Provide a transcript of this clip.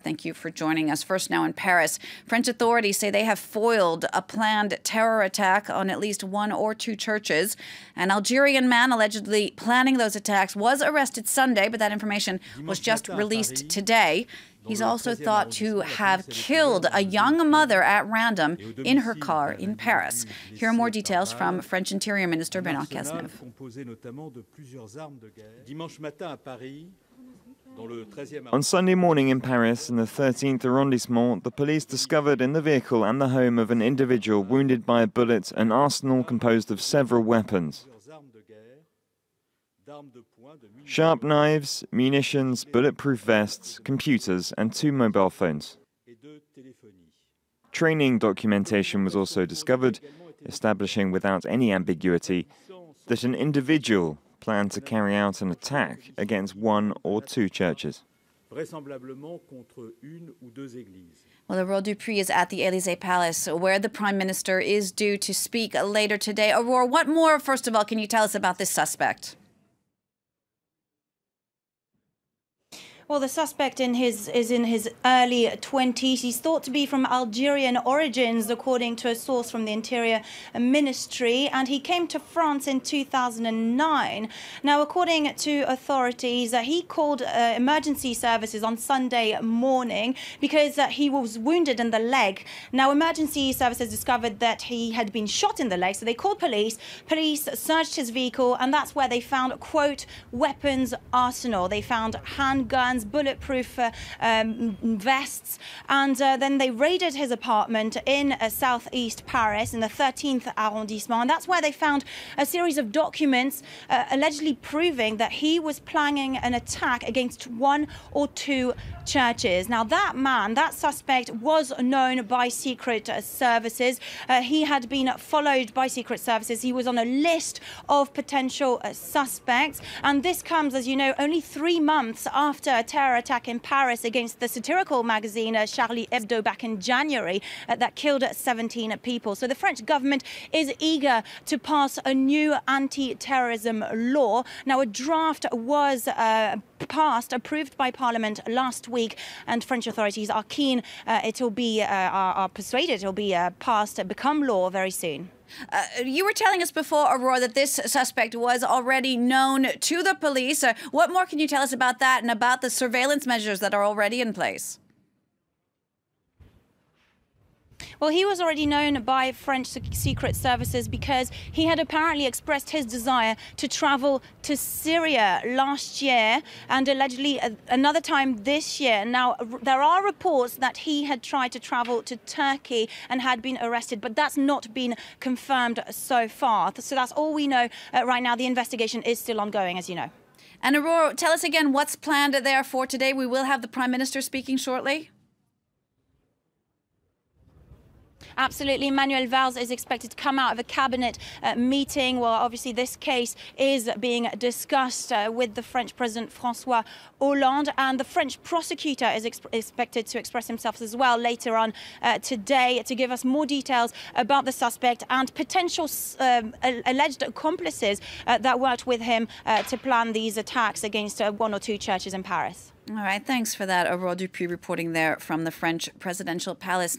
Thank you for joining us. First now in Paris, French authorities say they have foiled a planned terror attack on at least one or two churches. An Algerian man allegedly planning those attacks was arrested Sunday, but that information was just released today. He's also thought to have killed a young mother at random in her car in Paris. Here are more details from French Interior Minister Bernard Cazeneuve. On Sunday morning in Paris, in the 13th arrondissement, the police discovered in the vehicle and the home of an individual wounded by a bullet an arsenal composed of several weapons. Sharp knives, munitions, bulletproof vests, computers and 2 mobile phones. Training documentation was also discovered, establishing without any ambiguity that an individual planned to carry out an attack against one or two churches. Well, Aurore Dupuy is at the Élysée Palace, where the Prime Minister is due to speak later today. Aurore, what more, first of all, can you tell us about this suspect? Well, the suspect is in his early 20s. He's thought to be from Algerian origins, according to a source from the Interior Ministry, and he came to France in 2009. Now, according to authorities, he called emergency services on Sunday morning because he was wounded in the leg. Now, emergency services discovered that he had been shot in the leg, so they called police. Police searched his vehicle, and that's where they found, quote, weapons arsenal. They found handguns, bulletproof vests, and then they raided his apartment in southeast Paris in the 13th arrondissement, and that's where they found a series of documents allegedly proving that he was planning an attack against one or two churches. Now, that suspect was known by secret services. He had been followed by secret services. He was on a list of potential suspects, and this comes, as you know, only 3 months after a terror attack in Paris against the satirical magazine Charlie Hebdo back in January that killed 17 people. So the French government is eager to pass a new anti-terrorism law. Now, a draft was approved by Parliament last week, and French authorities are keen are persuaded it'll be passed, become law very soon. You were telling us before, Aurore, that this suspect was already known to the police. What more can you tell us about that and about the surveillance measures that are already in place? Well, he was already known by French secret services because he had apparently expressed his desire to travel to Syria last year and allegedly another time this year. Now, there are reports that he had tried to travel to Turkey and had been arrested, but that's not been confirmed so far. So that's all we know right now. The investigation is still ongoing, as you know. And Aurore, tell us again what's planned there for today. We will have the Prime Minister speaking shortly. Absolutely. Manuel Valls is expected to come out of a cabinet meeting. Well, obviously, this case is being discussed with the French President François Hollande, and the French prosecutor is expected to express himself as well later on today to give us more details about the suspect and potential alleged accomplices that worked with him to plan these attacks against one or two churches in Paris. All right. Thanks for that, Aurore Dupuy, reporting there from the French presidential palace.